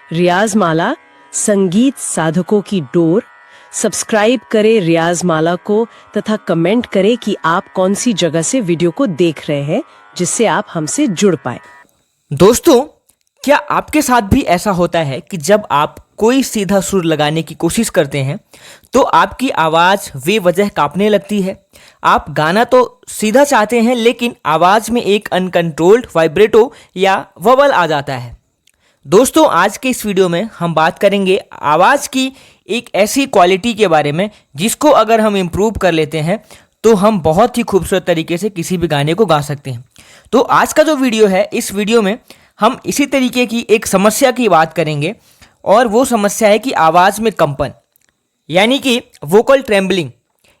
रियाज माला संगीत साधकों की डोर। सब्सक्राइब करें रियाज माला को तथा कमेंट करें कि आप कौन सी जगह से वीडियो को देख रहे हैं, जिससे आप हमसे जुड़ पाए। दोस्तों, क्या आपके साथ भी ऐसा होता है कि जब आप कोई सीधा सुर लगाने की कोशिश करते हैं तो आपकी आवाज़ बेवजह कांपने लगती है? आप गाना तो सीधा चाहते हैं लेकिन आवाज़ में एक अनकंट्रोल्ड वाइब्रेटो या वबल आ जाता है। दोस्तों, आज के इस वीडियो में हम बात करेंगे आवाज़ की एक ऐसी क्वालिटी के बारे में जिसको अगर हम इम्प्रूव कर लेते हैं तो हम बहुत ही खूबसूरत तरीके से किसी भी गाने को गा सकते हैं। तो आज का जो वीडियो है, इस वीडियो में हम इसी तरीके की एक समस्या की बात करेंगे और वो समस्या है कि आवाज़ में कंपन यानी कि वोकल ट्रेम्बलिंग,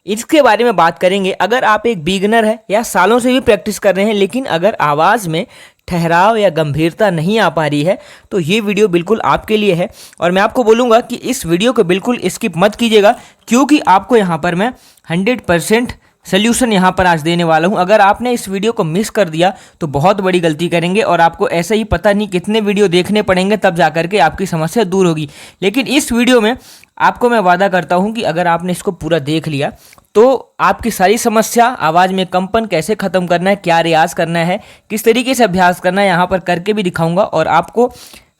इसके बारे में बात करेंगे। अगर आप एक बिगिनर है या सालों से भी प्रैक्टिस कर रहे हैं लेकिन अगर आवाज़ में ठहराव या गंभीरता नहीं आ पा रही है तो ये वीडियो बिल्कुल आपके लिए है। और मैं आपको बोलूँगा कि इस वीडियो को बिल्कुल स्किप मत कीजिएगा, क्योंकि आपको यहाँ पर मैं 100% सोल्यूशन यहाँ पर आज देने वाला हूँ। अगर आपने इस वीडियो को मिस कर दिया तो बहुत बड़ी गलती करेंगे और आपको ऐसे ही पता नहीं कितने वीडियो देखने पड़ेंगे तब जा करके आपकी समस्या दूर होगी। लेकिन इस वीडियो में आपको मैं वादा करता हूँ कि अगर आपने इसको पूरा देख लिया तो आपकी सारी समस्या, आवाज़ में कंपन कैसे ख़त्म करना है, क्या रियाज़ करना है, किस तरीके से अभ्यास करना है, यहाँ पर करके भी दिखाऊँगा और आपको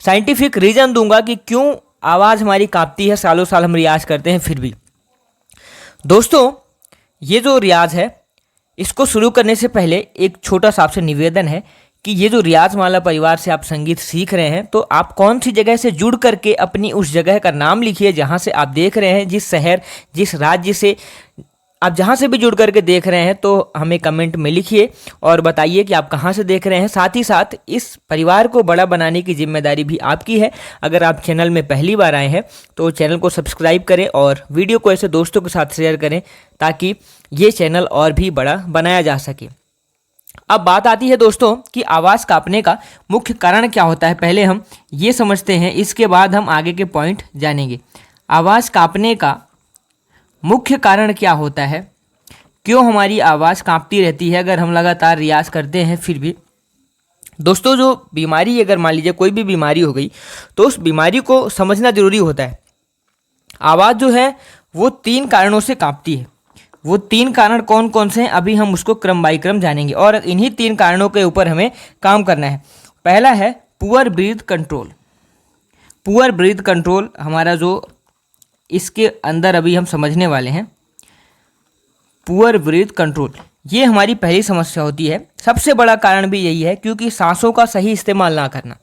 साइंटिफिक रीज़न दूंगा कि क्यों आवाज़ हमारी कांपती है। सालों साल हम रियाज़ करते हैं फिर भी। दोस्तों, ये जो रियाज है, इसको शुरू करने से पहले एक छोटा सा आपसे निवेदन है कि ये जो रियाज माला परिवार से आप संगीत सीख रहे हैं तो आप कौन सी जगह से जुड़ करके अपनी उस जगह का नाम लिखिए जहाँ से आप देख रहे हैं, जिस शहर, जिस राज्य से आप जहाँ से भी जुड़ करके देख रहे हैं तो हमें कमेंट में लिखिए और बताइए कि आप कहाँ से देख रहे हैं। साथ ही साथ इस परिवार को बड़ा बनाने की जिम्मेदारी भी आपकी है। अगर आप चैनल में पहली बार आए हैं तो चैनल को सब्सक्राइब करें और वीडियो को ऐसे दोस्तों के साथ शेयर करें ताकि ये चैनल और भी बड़ा बनाया जा सके। अब बात आती है दोस्तों कि आवाज़ कांपने का मुख्य कारण क्या होता है। पहले हम ये समझते हैं, इसके बाद हम आगे के पॉइंट जानेंगे। आवाज़ कांपने का मुख्य कारण क्या होता है, क्यों हमारी आवाज़ कांपती रहती है अगर हम लगातार रियाज़ करते हैं फिर भी। दोस्तों, जो बीमारी, अगर मान लीजिए कोई भी बीमारी हो गई तो उस बीमारी को समझना ज़रूरी होता है। आवाज़ जो है वो 3 कारणों से कांपती है। वो 3 कारण कौन कौन से हैं अभी हम उसको क्रम बाई क्रम जानेंगे और इन्हीं 3 कारणों के ऊपर हमें काम करना है। पहला है poor breath control. Poor breath control हमारा जो इसके अंदर अभी हम समझने वाले हैं, पुअर ब्रीथ कंट्रोल, ये हमारी पहली समस्या होती है। सबसे बड़ा कारण भी यही है क्योंकि सांसों का सही इस्तेमाल ना करना।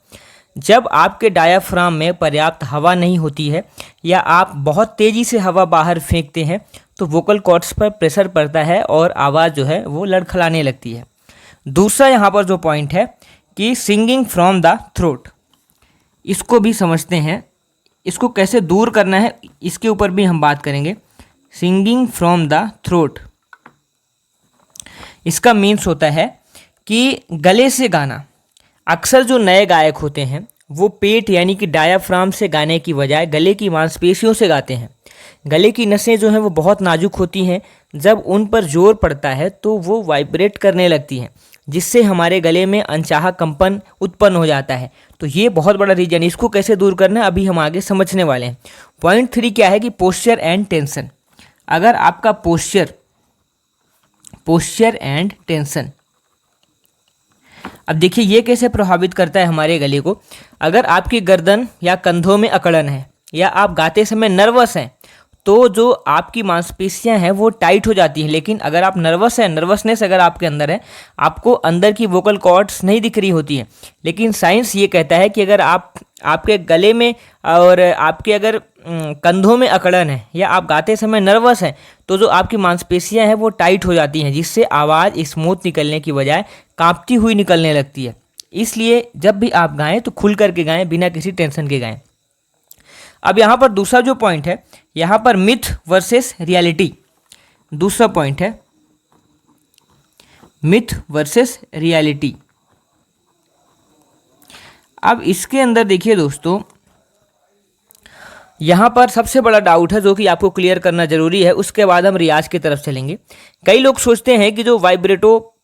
जब आपके डायाफ्राम में पर्याप्त हवा नहीं होती है या आप बहुत तेज़ी से हवा बाहर फेंकते हैं तो वोकल कॉर्ड्स पर प्रेशर पड़ता है और आवाज़ जो है वो लड़खड़ाने लगती है। दूसरा यहाँ पर जो पॉइंट है कि सिंगिंग फ्रॉम द थ्रोट, इसको भी समझते हैं। इसको कैसे दूर करना है इसके ऊपर भी हम बात करेंगे। सिंगिंग फ्रॉम द थ्रोट, इसका मीन्स होता है कि गले से गाना। अक्सर जो नए गायक होते हैं वो पेट यानी कि डायाफ्राम से गाने की बजाय गले की मांसपेशियों से गाते हैं। गले की नसें जो हैं वो बहुत नाजुक होती हैं, जब उन पर जोर पड़ता है तो वो वाइब्रेट करने लगती हैं जिससे हमारे गले में अनचाहा कंपन उत्पन्न हो जाता है। तो ये बहुत बड़ा रीजन। इसको कैसे दूर करना है अभी हम आगे समझने वाले हैं। पॉइंट 3 क्या है कि पोस्चर एंड टेंशन। अगर आपका पोस्चर एंड टेंशन, अब देखिए ये कैसे प्रभावित करता है हमारे गले को। अगर आपकी गर्दन या कंधों में अकड़न है या आप गाते समय नर्वस हैं तो जो आपकी मांसपेशियां हैं वो टाइट हो जाती हैं। लेकिन अगर आप नर्वस हैं, नर्वसनेस अगर आपके अंदर है, आपको अंदर की वोकल कॉर्ड्स नहीं दिख रही होती हैं। लेकिन साइंस ये कहता है कि अगर आपके गले में और आपके अगर कंधों में अकड़न है या आप गाते समय नर्वस हैं तो जो आपकी मांसपेशियां हैं वो टाइट हो जाती हैं जिससे आवाज़ स्मूथ निकलने की बजाय कांपती हुई निकलने लगती है। इसलिए जब भी आप गाएं तो खुल करके गाएं, बिना किसी टेंशन के गाएं। अब यहाँ पर दूसरा जो पॉइंट है, यहाँ पर मिथ वर्सेस रियलिटी, दूसरा पॉइंट है मिथ वर्सेस रियलिटी। अब इसके अंदर देखिए दोस्तों, यहाँ पर सबसे बड़ा डाउट है जो कि आपको क्लियर करना जरूरी है, उसके बाद हम रियाज की तरफ चलेंगे। कई लोग सोचते हैं कि जो वाइब्रेटो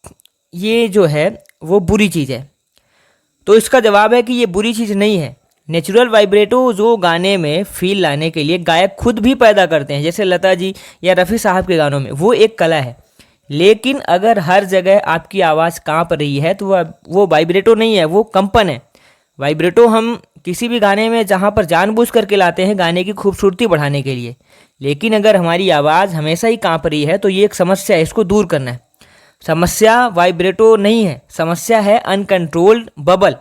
ये जो है वो बुरी चीज़ है, तो इसका जवाब है कि ये बुरी चीज़ नहीं है। नेचुरल वाइब्रेटो जो गाने में फील लाने के लिए गायक खुद भी पैदा करते हैं, जैसे लता जी या रफ़ी साहब के गानों में, वो एक कला है। लेकिन अगर हर जगह आपकी आवाज़ कांप रही है तो वो वाइब्रेटो नहीं है, वो कंपन है। वाइब्रेटो हम किसी भी गाने में जहाँ पर जानबूझ करके लाते हैं गाने की खूबसूरती बढ़ाने के लिए। लेकिन अगर हमारी आवाज़ हमेशा ही कांप रही है तो ये एक समस्या है, इसको दूर करना है। समस्या वाइब्रेटो नहीं है, समस्या है अनकंट्रोल्ड बबल,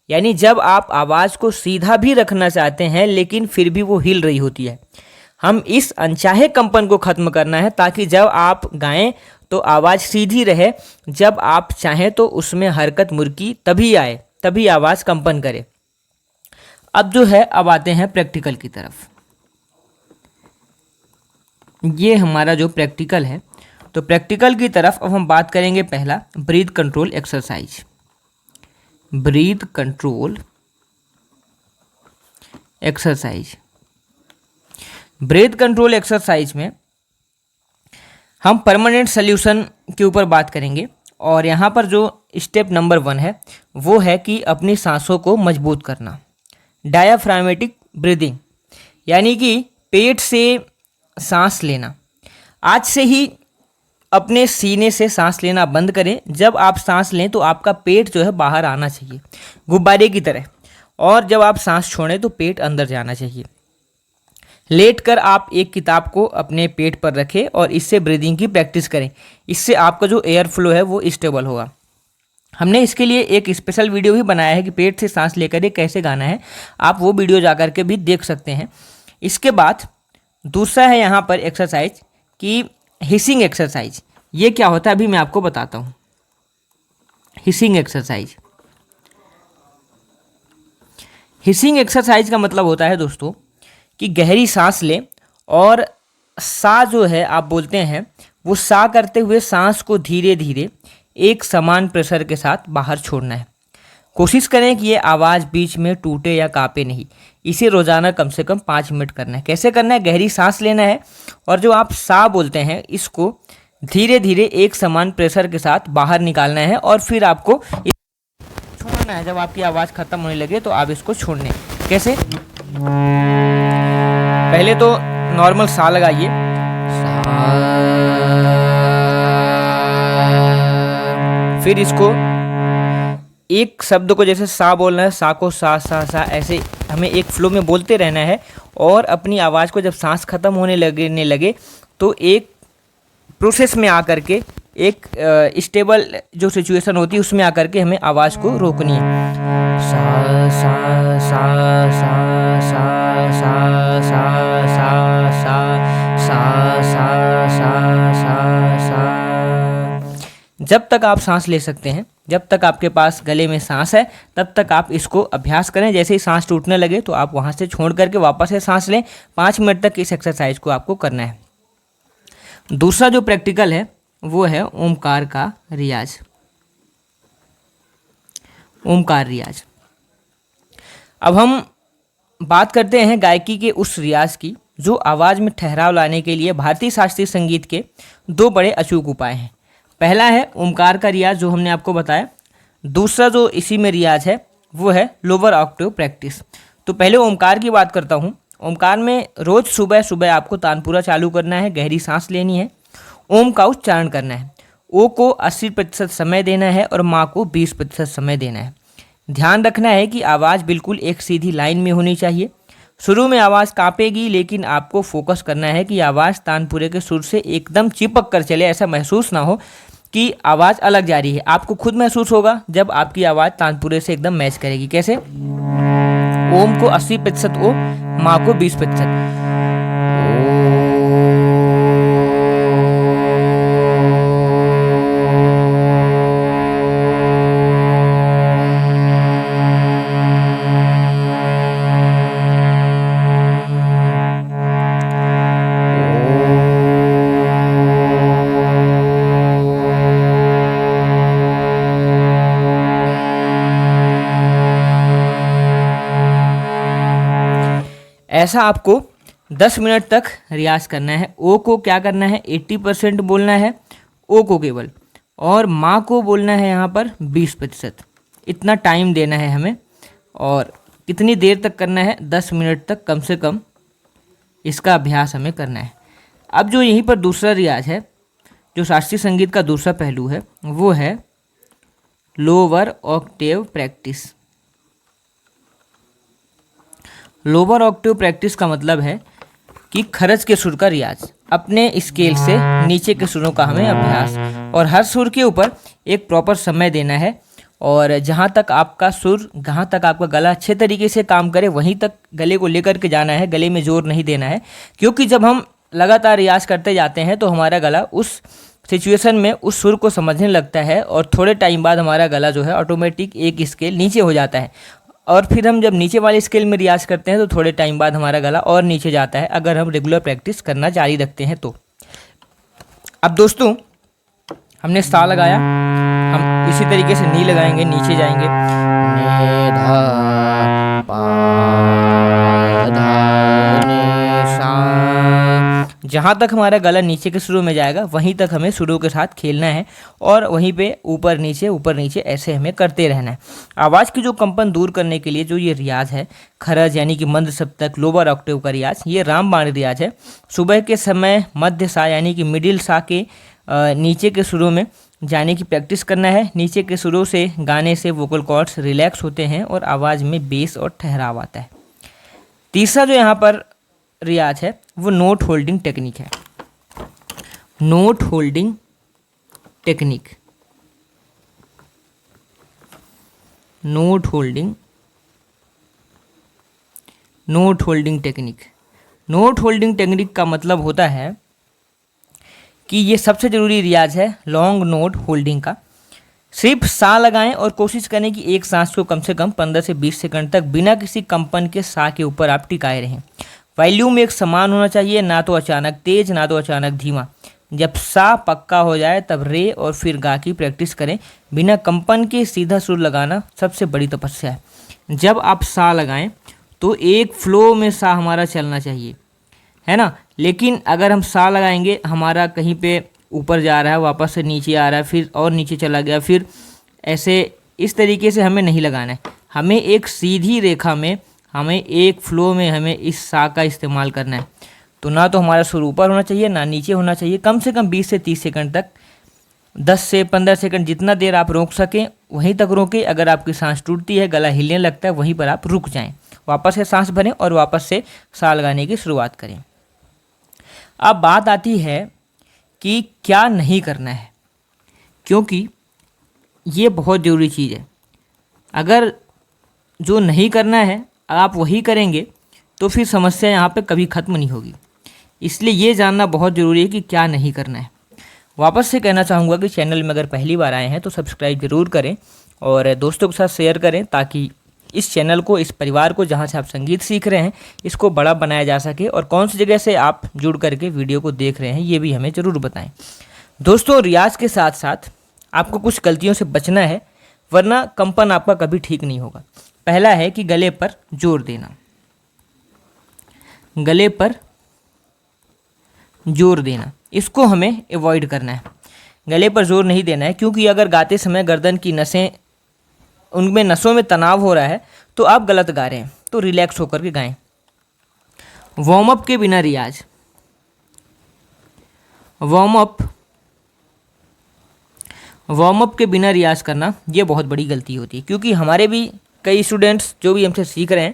यानी जब आप आवाज़ को सीधा भी रखना चाहते हैं लेकिन फिर भी वो हिल रही होती है। हम इस अनचाहे कंपन को ख़त्म करना है ताकि जब आप गाएं तो आवाज़ सीधी रहे, जब आप चाहें तो उसमें हरकत मुर्की तभी आए, तभी आवाज़ कंपन करे। अब जो है, अब आते हैं प्रैक्टिकल की तरफ। ये हमारा जो प्रैक्टिकल है, तो प्रैक्टिकल की तरफ अब हम बात करेंगे। पहला, breath control exercise. Breath control exercise. Breath control exercise में हम परमानेंट सल्यूशन के ऊपर बात करेंगे और यहाँ पर जो स्टेप नंबर 1 है वो है कि अपनी सांसों को मजबूत करना। डायाफ्रामेटिक ब्रीदिंग, यानी कि पेट से सांस लेना। आज से ही अपने सीने से सांस लेना बंद करें। जब आप सांस लें तो आपका पेट जो है बाहर आना चाहिए, गुब्बारे की तरह, और जब आप सांस छोड़ें तो पेट अंदर जाना चाहिए। लेटकर आप एक किताब को अपने पेट पर रखें और इससे ब्रीदिंग की प्रैक्टिस करें। इससे आपका जो एयर फ्लो है वो स्टेबल होगा। हमने इसके लिए एक स्पेशल वीडियो भी बनाया है कि पेट से सांस लेकर ये कैसे गाना है, आप वो वीडियो जा कर के भी देख सकते हैं। इसके बाद दूसरा है यहाँ पर एक्सरसाइज कि हिसिंग एक्सरसाइज। ये क्या होता है अभी मैं आपको बताता हूँ। हिसिंग एक्सरसाइज, हिसिंग एक्सरसाइज का मतलब होता है दोस्तों कि गहरी सांस लें और सा जो है आप बोलते हैं, वो सा करते हुए सांस को धीरे धीरे एक समान प्रेशर के साथ बाहर छोड़ना है। कोशिश करें कि ये आवाज़ बीच में टूटे या कांपे नहीं। इसे रोज़ाना कम से कम 5 मिनट करना है। कैसे करना है? गहरी सांस लेना है और जो आप सा बोलते हैं इसको धीरे धीरे एक समान प्रेशर के साथ बाहर निकालना है और फिर आपको छोड़ना है। जब आपकी आवाज़ ख़त्म होने लगे तो आप इसको छोड़ने। कैसे? पहले तो नॉर्मल सा लगाइए, फिर इसको एक शब्द को जैसे सा बोलना है, सा को सा सा सा, ऐसे हमें एक फ्लो में बोलते रहना है। और अपनी आवाज़ को जब सांस खत्म होने लगे तो एक प्रोसेस में आकर के एक स्टेबल जो सिचुएशन होती है उसमें आकर के हमें आवाज़ को रोकनी है। सा सा सा सा सा सा सा सा सा सा सा सा सा। जब तक आप सांस ले सकते हैं, जब तक आपके पास गले में सांस है, तब तक आप इसको अभ्यास करें। जैसे ही सांस टूटने लगे तो आप वहाँ से छोड़ करके वापस से सांस लें। 5 मिनट तक इस एक्सरसाइज को आपको करना है। दूसरा जो प्रैक्टिकल है वो है ओमकार का रियाज। ओमकार रियाज। अब हम बात करते हैं गायकी के उस रियाज की जो आवाज़ में ठहराव लाने के लिए भारतीय शास्त्रीय संगीत के 2 बड़े अचूक उपाय हैं। पहला है ओमकार का रियाज जो हमने आपको बताया। दूसरा जो इसी में रियाज है वो है लोअर ऑक्टेव प्रैक्टिस। तो पहले ओमकार की बात करता हूँ। ओमकार में रोज़ सुबह सुबह आपको तानपुरा चालू करना है, गहरी सांस लेनी है, ओम का उच्चारण करना है। ओ को 80% समय देना है और माँ को 20% समय देना है। ध्यान रखना है कि आवाज़ बिल्कुल एक सीधी लाइन में होनी चाहिए। शुरू में आवाज़ कांपेगी लेकिन आपको फोकस करना है कि आवाज़ तानपुरे के सुर से एकदम चिपक कर चले। ऐसा महसूस ना हो कि आवाज़ अलग जा रही है। आपको खुद महसूस होगा जब आपकी आवाज़ तानपुरे से एकदम मैच करेगी। कैसे? ओम को 80% ओ, माँ को 20%। ऐसा आपको 10 मिनट तक रियाज करना है। ओ को क्या करना है? 80% बोलना है, ओ को केवल, और माँ को बोलना है यहाँ पर 20%। इतना टाइम देना है हमें। और कितनी देर तक करना है? 10 मिनट तक कम से कम इसका अभ्यास हमें करना है। अब जो यहीं पर दूसरा रियाज है, जो शास्त्रीय संगीत का दूसरा पहलू है, वो है lower Octave practice. Lower Octave practice का मतलब है कि खरज के सुर का रियाज, अपने स्केल से नीचे के सुरों का हमें अभ्यास, और हर सुर के ऊपर एक प्रॉपर समय देना है, और जहाँ तक आपका सुर, जहाँ तक आपका गला अच्छे तरीके से काम करे वहीं तक गले को लेकर के जाना है, गले में जोर नहीं देना है। क्योंकि जब हम लगातार रियाज करते जाते हैं तो हमारा गला उस सिचुएशन में उस सुर को समझने लगता है, और थोड़े टाइम बाद हमारा गला जो है ऑटोमेटिक एक स्केल नीचे हो जाता है, और फिर हम जब नीचे वाले स्केल में रियाज करते हैं तो थोड़े टाइम बाद हमारा गला और नीचे जाता है, अगर हम रेगुलर प्रैक्टिस करना जारी रखते हैं तो। अब दोस्तों, हमने सा लगाया, हम इसी तरीके से नी लगाएंगे, नीचे जाएंगे, ने धा पा धा ने सा। जहाँ तक हमारा गला नीचे के सुरों में जाएगा वहीं तक हमें सुरों के साथ खेलना है, और वहीं पे ऊपर नीचे ऐसे हमें करते रहना है। आवाज़ की जो कंपन दूर करने के लिए जो ये रियाज है, खरज यानी कि मंद सप्तक, लोअर ऑक्टेव का रियाज, ये रामबाण रियाज है। सुबह के समय मध्य सा यानी कि मिडिल सा के नीचे के सुरों में जाने की प्रैक्टिस करना है। नीचे के सुरों से गाने से वोकल कॉर्ड्स रिलैक्स होते हैं और आवाज़ में बेस और ठहराव आता है। तीसरा जो यहाँ पर रियाज है वो नोट होल्डिंग टेक्निक है। Note holding technique, note holding technique. Note holding technique का मतलब होता है कि ये सबसे ज़रूरी रियाज है लॉन्ग नोट होल्डिंग का। सिर्फ सा लगाएं और कोशिश करें कि एक सांस को कम से कम 15 से 20 सेकंड तक बिना किसी कंपन के सा के ऊपर आप टिकाए रहें। वॉल्यूम एक समान होना चाहिए, ना तो अचानक तेज ना तो अचानक धीमा। जब सा पक्का हो जाए तब रे और फिर गा की प्रैक्टिस करें। बिना कंपन के सीधा सुर लगाना सबसे बड़ी तपस्या है। जब आप सा लगाएं तो एक फ्लो में सा हमारा चलना चाहिए, है ना। लेकिन अगर हम सा लगाएंगे, हमारा कहीं पे ऊपर जा रहा है, वापस से नीचे आ रहा है, फिर और नीचे चला गया, फिर ऐसे इस तरीके से हमें नहीं लगाना है। हमें एक सीधी रेखा में, हमें एक फ्लो में हमें इस सा का इस्तेमाल करना है। तो ना तो हमारा सुर ऊपर होना चाहिए ना नीचे होना चाहिए। कम से कम 20 से 30 सेकंड तक, 10 से 15 सेकंड, जितना देर आप रोक सकें वहीं तक रोकें। अगर आपकी सांस टूटती है, गला हिलने लगता है, वहीं पर आप रुक जाएं, वापस से सांस भरें और वापस से सा लगाने की शुरुआत करें। अब बात आती है कि क्या नहीं करना है, क्योंकि ये बहुत ज़रूरी चीज़ है। अगर जो नहीं करना है आप वही करेंगे तो फिर समस्या यहाँ पे कभी ख़त्म नहीं होगी। इसलिए ये जानना बहुत ज़रूरी है कि क्या नहीं करना है। वापस से कहना चाहूँगा कि चैनल में अगर पहली बार आए हैं तो सब्सक्राइब ज़रूर करें और दोस्तों के साथ शेयर करें, ताकि इस चैनल को, इस परिवार को, जहाँ से आप संगीत सीख रहे हैं, इसको बड़ा बनाया जा सके। और कौन सी जगह से आप जुड़ करके वीडियो को देख रहे हैं ये भी हमें ज़रूर बताएं। दोस्तों, रियाज के साथ साथ आपको कुछ गलतियों से बचना है, वरना कंपन आपका कभी ठीक नहीं होगा। पहला है कि गले पर जोर देना। गले पर जोर देना, इसको हमें अवॉइड करना है। गले पर जोर नहीं देना है, क्योंकि अगर गाते समय गर्दन की नसें, उनमें नसों में तनाव हो रहा है तो आप गलत गा रहे हैं। तो रिलैक्स होकर के गाएं। वार्म अप के बिना रियाज, वार्म अप के बिना रियाज करना ये बहुत बड़ी गलती होती है। क्योंकि हमारे भी कई स्टूडेंट्स जो भी हमसे सीख रहे हैं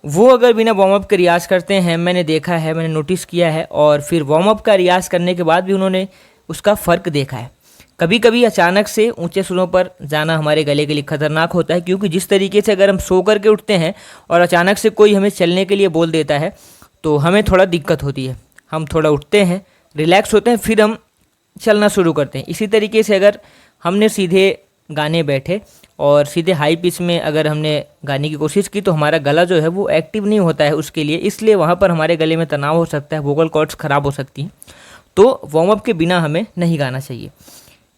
वो अगर बिना वार्म अप के रियाज करते हैं, मैंने देखा है, मैंने नोटिस किया है, और फिर वार्म अप का रियाज करने के बाद भी उन्होंने उसका फ़र्क देखा है। कभी कभी अचानक से ऊंचे सुरों पर जाना हमारे गले के लिए खतरनाक होता है, क्योंकि जिस तरीके से अगर हम सो करके उठते हैं और अचानक से कोई हमें चलने के लिए बोल देता है तो हमें थोड़ा दिक्कत होती है। हम थोड़ा उठते हैं, रिलैक्स होते हैं, फिर हम चलना शुरू करते हैं। इसी तरीके से अगर हमने सीधे गाने बैठे और सीधे हाई पिच में अगर हमने गाने की कोशिश की तो हमारा गला जो है वो एक्टिव नहीं होता है उसके लिए, इसलिए वहाँ पर हमारे गले में तनाव हो सकता है, वोकल कॉर्ड्स ख़राब हो सकती हैं। तो वार्म अप के बिना हमें नहीं गाना चाहिए।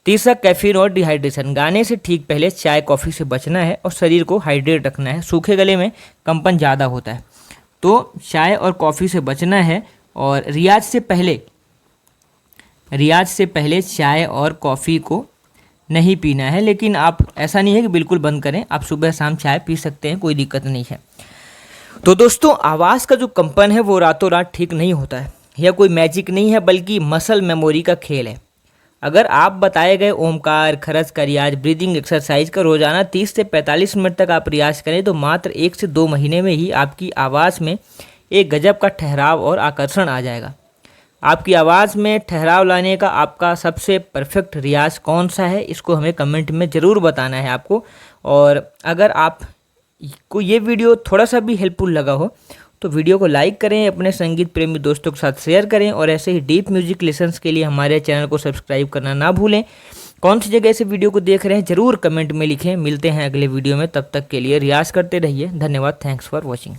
तीसरा, कैफीन और डिहाइड्रेशन। गाने से ठीक पहले चाय कॉफ़ी से बचना है और शरीर को हाइड्रेट रखना है। सूखे गले में कंपन ज़्यादा होता है, तो चाय और कॉफ़ी से बचना है। और रियाज से पहले चाय और कॉफ़ी को नहीं पीना है। लेकिन आप ऐसा नहीं है कि बिल्कुल बंद करें, आप सुबह शाम चाय पी सकते हैं, कोई दिक्कत नहीं है। तो दोस्तों, आवाज़ का जो कंपन है वो रातों रात ठीक नहीं होता है। यह कोई मैजिक नहीं है बल्कि मसल मेमोरी का खेल है। अगर आप बताए गए ओमकार, खरज का रियाज, ब्रीदिंग एक्सरसाइज का रोजाना 30 से 45 मिनट तक आप रियाज करें तो मात्र 1 से 2 महीने में ही आपकी आवाज़ में एक गजब का ठहराव और आकर्षण आ जाएगा। आपकी आवाज़ में ठहराव लाने का आपका सबसे परफेक्ट रियाज कौन सा है, इसको हमें कमेंट में ज़रूर बताना है आपको। और अगर आप को ये वीडियो थोड़ा सा भी हेल्पफुल लगा हो तो वीडियो को लाइक करें, अपने संगीत प्रेमी दोस्तों के साथ शेयर करें और ऐसे ही डीप म्यूजिक लेसन्स के लिए हमारे चैनल को सब्सक्राइब करना ना भूलें। कौन सी जगह से वीडियो को देख रहे हैं ज़रूर कमेंट में लिखें। मिलते हैं अगले वीडियो में, तब तक के लिए रियाज करते रहिए। धन्यवाद। Thanks for watching.